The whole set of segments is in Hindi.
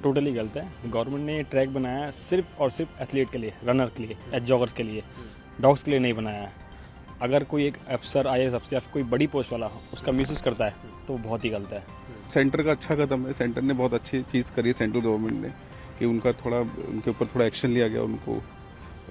टोटली गलत है। गवर्नमेंट ने ट्रैक बनाया है सिर्फ और सिर्फ एथलीट के लिए, रनर के लिए, जॉगर्स के लिए, डॉग्स के लिए नहीं बनाया है। अगर कोई एक अफसर IAS अफसर या फिर कोई बड़ी पोस्ट वाला उसका मिसयूज़ करता है तो वो बहुत ही गलत है। सेंटर का अच्छा कदम है, सेंटर ने बहुत अच्छी चीज़ करी है सेंट्रल गवर्नमेंट ने कि उनके ऊपर थोड़ा एक्शन लिया गया, उनको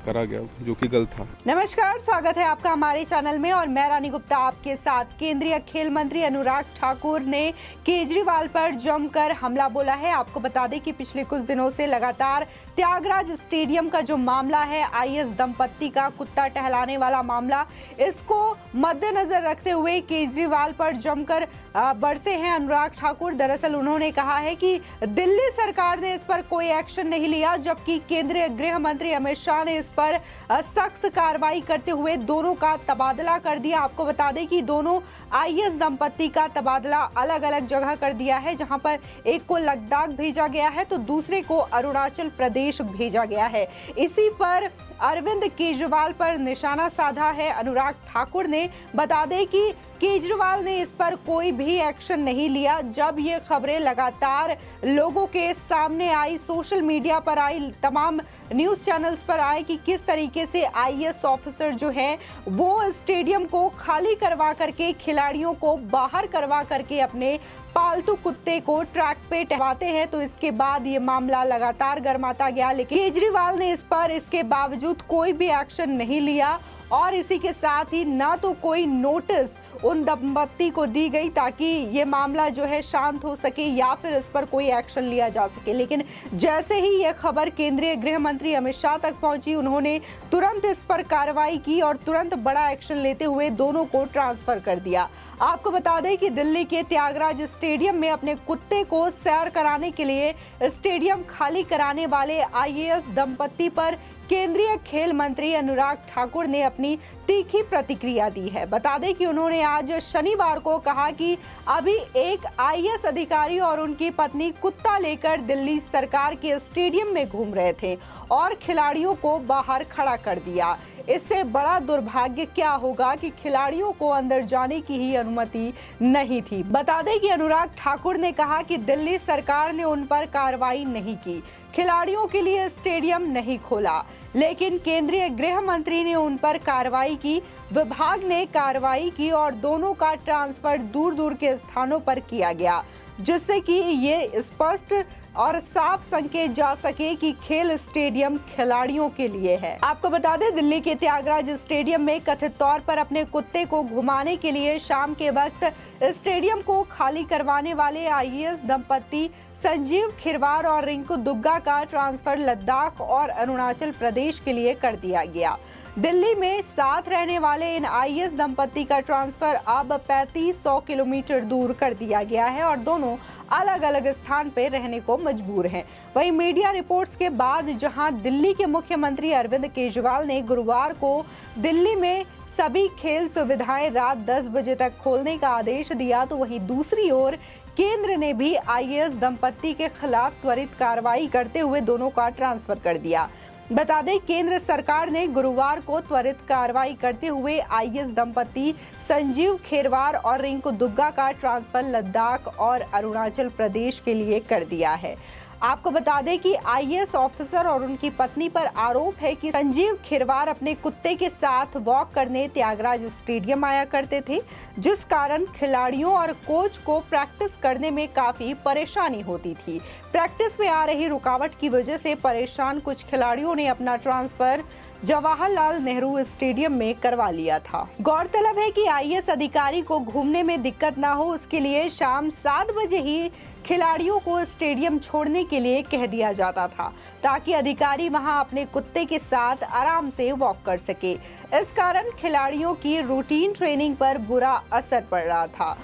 करा गया जो कि गलत था। नमस्कार, स्वागत है आपका हमारे चैनल में और मैं रानी गुप्ता आपके साथ। केंद्रीय खेल मंत्री अनुराग ठाकुर ने केजरीवाल पर जमकर हमला बोला है। आपको बता दें कि पिछले कुछ दिनों से लगातार त्यागराज स्टेडियम का जो मामला है, IAS दंपत्ति का कुत्ता टहलाने वाला मामला, इसको मद्देनजर रखते हुए केजरीवाल पर जमकर बरसे हैं अनुराग ठाकुर। दरअसल उन्होंने कहा है कि दिल्ली सरकार ने इस पर कोई एक्शन नहीं लिया, जबकि केंद्रीय गृह मंत्री अमित शाह ने इस पर सख्त कार्रवाई करते हुए दोनों का तबादला कर दिया। आपको बता दें कि दोनों IAS दंपत्ति का तबादला अलग अलग जगह कर दिया है, जहां पर एक को लद्दाख भेजा गया है तो दूसरे को अरुणाचल प्रदेश भेजा गया है। इसी पर अरविंद केजरीवाल पर निशाना साधा है अनुराग ठाकुर ने। बता दें कि केजरीवाल ने इस पर कोई भी एक्शन नहीं लिया। जब ये खबरें लगातार लोगों के सामने आई, सोशल मीडिया पर आई, तमाम न्यूज़ चैनल्स पर आए कि किस तरीके से IAS ऑफिसर जो है वो स्टेडियम को खाली करवा करके, खिलाड़ियों को बाहर करवा करके अपने पालतू कुत्ते को ट्रैक पे टहलाते हैं, तो इसके बाद ये मामला लगातार गर्माता गया। लेकिन केजरीवाल ने इस पर इसके बावजूद कोई भी एक्शन नहीं लिया और इसी के साथ ही ना तो कोई नोटिस उन दंपत्ति को दी गई ताकि ये मामला जो है शांत हो सके या फिर इस पर कोई एक्शन लिया जा सके। लेकिन जैसे ही ये खबर केंद्रीय गृह मंत्री अमित शाह तक पहुंची, उन्होंने तुरंत इस पर कार्रवाई की और तुरंत बड़ा एक्शन लेते हुए दोनों को ट्रांसफर कर दिया। आपको बता दें कि दिल्ली के त्यागराज स्टेडियम में अपने कुत्ते को सैर कराने के लिए स्टेडियम खाली कराने वाले IAS दंपत्ति पर केंद्रीय खेल मंत्री अनुराग ठाकुर ने अपनी तीखी प्रतिक्रिया दी है। बता दें कि उन्होंने आज शनिवार को कहा कि अभी एक IAS अधिकारी और उनकी पत्नी कुत्ता लेकर दिल्ली सरकार के स्टेडियम में घूम रहे थे और खिलाड़ियों को बाहर खड़ा कर दिया। इससे बड़ा दुर्भाग्य क्या होगा कि खिलाड़ियों को अंदर जाने की ही अनुमति नहीं थी। बता दें कि अनुराग ठाकुर ने कहा कि दिल्ली सरकार ने उन पर कार्रवाई नहीं की, खिलाड़ियों के लिए स्टेडियम नहीं खोला, लेकिन केंद्रीय गृह मंत्री ने उन पर कार्रवाई की। विभाग ने कार्रवाई की और दोनों का ट्रांसफर दूर दूर के स्थानों पर किया गया, जिससे कि ये स्पष्ट और साफ संकेत जा सके कि खेल स्टेडियम खिलाड़ियों के लिए है। आपको बता दें, दिल्ली के त्यागराज स्टेडियम में कथित तौर पर अपने कुत्ते को घुमाने के लिए शाम के वक्त स्टेडियम को खाली करवाने वाले IAS दंपत्ति संजीव खिरवार और रिंकू दुग्गा का ट्रांसफर लद्दाख और अरुणाचल प्रदेश के लिए कर दिया गया। दिल्ली में साथ रहने वाले इन IAS दंपत्ति का ट्रांसफर अब 3500 किलोमीटर दूर कर दिया गया है और दोनों अलग अलग स्थान पर रहने को मजबूर हैं। वहीं मीडिया रिपोर्ट्स के बाद जहां दिल्ली के मुख्यमंत्री अरविंद केजरीवाल ने गुरुवार को दिल्ली में सभी खेल सुविधाएं रात 10 बजे तक खोलने का आदेश दिया, तो वहीं दूसरी ओर केंद्र ने भी IAS दंपत्ति के खिलाफ त्वरित कार्रवाई करते हुए दोनों का ट्रांसफर कर दिया। बता दें, केंद्र सरकार ने गुरुवार को त्वरित कार्रवाई करते हुए IAS दंपत्ति संजीव खेरवार और रिंकू दुग्गा का ट्रांसफर लद्दाख और अरुणाचल प्रदेश के लिए कर दिया है। आपको बता दें कि IAS ऑफिसर और उनकी पत्नी पर आरोप है कि संजीव खिरवार अपने कुत्ते के साथ वॉक करने त्यागराज स्टेडियम आया करते थे, जिस कारण खिलाड़ियों और कोच को प्रैक्टिस करने में काफी परेशानी होती थी। प्रैक्टिस में आ रही रुकावट की वजह से परेशान कुछ खिलाड़ियों ने अपना ट्रांसफर जवाहरलाल नेहरू स्टेडियम में करवा लिया था। गौरतलब है कि IAS अधिकारी को घूमने में दिक्कत ना हो, उसके लिए शाम 7 बजे ही खिलाड़ियों को स्टेडियम छोड़ने के लिए कह दिया जाता था, ताकि अधिकारी वहां अपने कुत्ते के साथ आराम से वॉक कर सके। इस कारण खिलाड़ियों की रूटीन ट्रेनिंग पर बुरा असर पड़ रहा था।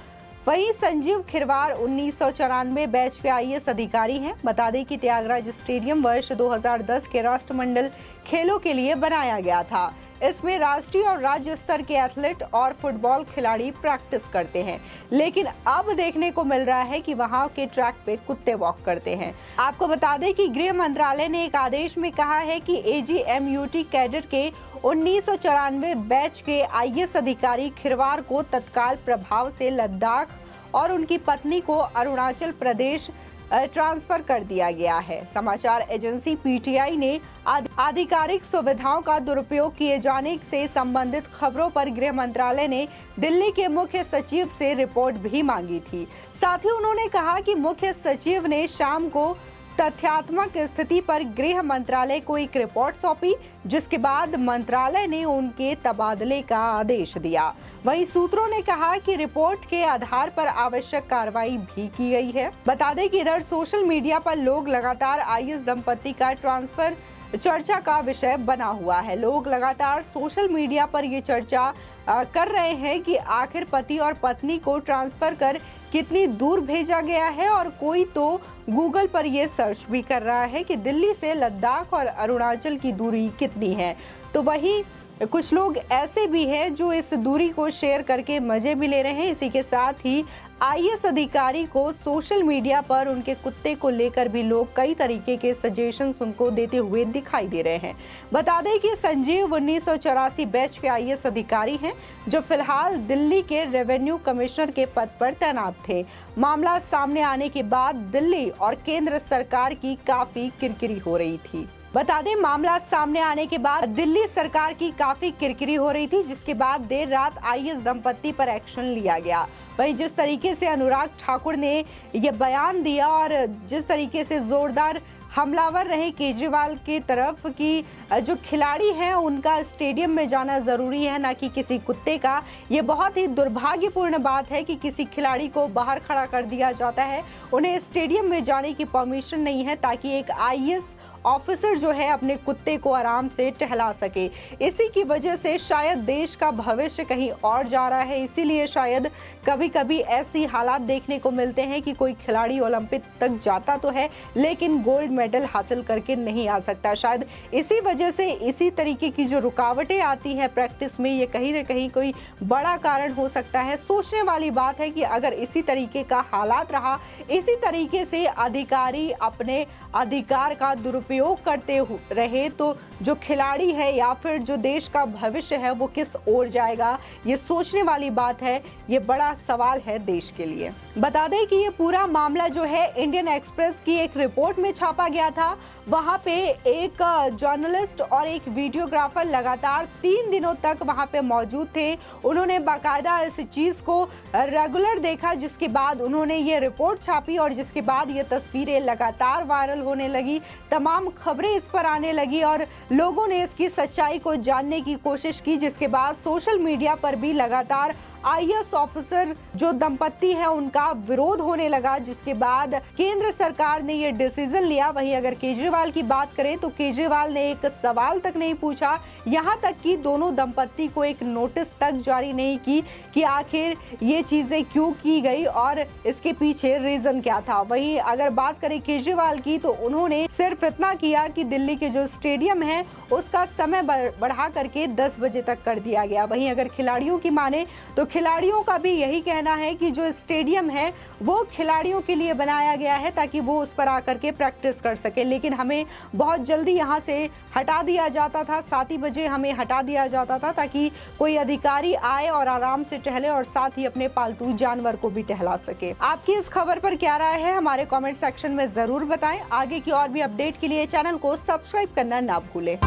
वहीं संजीव खिरवार 1994 बैच के IAS अधिकारी हैं। बता दें कि त्यागराज स्टेडियम वर्ष 2010 के राष्ट्रमंडल खेलों के लिए बनाया गया था। इसमें राष्ट्रीय और राज्य स्तर के एथलीट और फुटबॉल खिलाड़ी प्रैक्टिस करते हैं, लेकिन अब देखने को मिल रहा है कि वहां के ट्रैक पे कुत्ते वॉक करते हैं। आपको बता दें कि गृह मंत्रालय ने एक आदेश में कहा है कि AGMUT कैडेट के 1994 बैच के IAS अधिकारी खिरवार को तत्काल प्रभाव से लद्दाख और उनकी पत्नी को अरुणाचल प्रदेश ट्रांसफर कर दिया गया है। समाचार एजेंसी पीटीआई ने आधिकारिक सुविधाओं का दुरुपयोग किए जाने से संबंधित खबरों पर गृह मंत्रालय ने दिल्ली के मुख्य सचिव से रिपोर्ट भी मांगी थी। साथ ही उन्होंने कहा कि मुख्य सचिव ने शाम को तथ्यात्मक स्थिति पर गृह मंत्रालय को एक रिपोर्ट सौंपी, जिसके बाद मंत्रालय ने उनके तबादले का आदेश दिया। वहीं सूत्रों ने कहा कि रिपोर्ट के आधार पर आवश्यक कार्रवाई भी की गई है। बता दें कि इधर सोशल मीडिया पर लोग लगातार आईएएस दंपति का ट्रांसफर चर्चा का विषय बना हुआ है। लोग लगातार सोशल मीडिया पर ये चर्चा कर रहे हैं कि आखिर पति और पत्नी को ट्रांसफर कर कितनी दूर भेजा गया है, और कोई तो गूगल पर ये सर्च भी कर रहा है कि दिल्ली से लद्दाख और अरुणाचल की दूरी कितनी है। तो वही कुछ लोग ऐसे भी हैं जो इस दूरी को शेयर करके मजे भी ले रहे हैं। इसी के साथ ही आईएएस अधिकारी को सोशल मीडिया पर उनके कुत्ते को लेकर भी लोग कई तरीके के सजेशंस उनको देते हुए दिखाई दे रहे हैं। बता दें कि संजीव 1984 बैच के आईएएस अधिकारी हैं, जो फिलहाल दिल्ली के रेवेन्यू कमिश्नर के पद पर तैनात थे। मामला सामने आने के बाद दिल्ली और केंद्र सरकार की काफी किरकिरी हो रही थी। बता दें, मामला सामने आने के बाद दिल्ली सरकार की काफी किरकिरी हो रही थी, जिसके बाद देर रात आईएएस दंपति पर एक्शन लिया गया। वहीं जिस तरीके से अनुराग ठाकुर ने ये बयान दिया और जिस तरीके से जोरदार हमलावर रहे केजरीवाल की तरफ कि जो खिलाड़ी हैं उनका स्टेडियम में जाना जरूरी है, ना कि किसी कुत्ते का, ये बहुत ही दुर्भाग्यपूर्ण बात है कि किसी खिलाड़ी को बाहर खड़ा कर दिया जाता है, उन्हें स्टेडियम में जाने की परमिशन नहीं है, ताकि एक आईएएस ऑफिसर जो है अपने कुत्ते को आराम से टहला सके। इसी की वजह से शायद देश का भविष्य कहीं और जा रहा है। इसीलिए शायद कभी कभी ऐसी हालात देखने को मिलते हैं कि कोई खिलाड़ी ओलंपिक तक जाता तो है, लेकिन गोल्ड मेडल हासिल करके नहीं आ सकता। शायद इसी वजह से इसी तरीके की जो रुकावटें आती हैं प्रैक्टिस में, ये कहीं न कहीं कोई बड़ा कारण हो सकता है। सोचने वाली बात है कि अगर इसी तरीके का हालात रहा, इसी तरीके से अधिकारी अपने अधिकार का दुरुपयोग करते रहे, तो जो खिलाड़ी है या फिर जो देश का भविष्य है वो किस ओर जाएगा, ये सोचने वाली बात है। ये बड़ा सवाल है देश के लिए। बता दें कि ये पूरा मामला जो है इंडियन एक्सप्रेस की एक रिपोर्ट में छापा गया था। वहां पे एक जर्नलिस्ट और एक वीडियोग्राफर लगातार 3 दिनों तक वहां पे मौजूद थे। उन्होंने बाकायदा इस चीज को रेगुलर देखा, जिसके बाद उन्होंने ये रिपोर्ट छापी और जिसके बाद ये तस्वीरें लगातार वायरल होने लगी, तमाम खबरें इस पर आने लगी और लोगों ने इसकी सच्चाई को जानने की कोशिश की, जिसके बाद सोशल मीडिया पर भी लगातार आईएएस ऑफिसर जो दंपति है उनका विरोध होने लगा, जिसके बाद केंद्र सरकार ने ये डिसीजन लिया। वहीं अगर केजरीवाल की बात करें तो केजरीवाल ने एक सवाल तक नहीं पूछा, यहाँ तक कि दोनों दंपति को एक नोटिस तक जारी नहीं की कि आखिर ये चीजें क्यों की गई और इसके पीछे रीजन क्या था। वहीं अगर बात करें केजरीवाल की तो उन्होंने सिर्फ इतना किया कि दिल्ली के जो स्टेडियम है उसका समय बढ़ा करके 10 बजे तक कर दिया गया। वहीं अगर खिलाड़ियों की माने तो खिलाड़ियों का भी यही कहना है कि जो स्टेडियम है वो खिलाड़ियों के लिए बनाया गया है ताकि वो उस पर आकर के प्रैक्टिस कर सके, लेकिन हमें बहुत जल्दी यहाँ से हटा दिया जाता था। 7 ही बजे हमें हटा दिया जाता था ताकि कोई अधिकारी आए और आराम से टहले और साथ ही अपने पालतू जानवर को भी टहला सके। आपकी इस खबर पर क्या राय है हमारे कमेंट सेक्शन में जरूर बताएं। आगे की और भी अपडेट के लिए चैनल को सब्सक्राइब करना ना भूलें।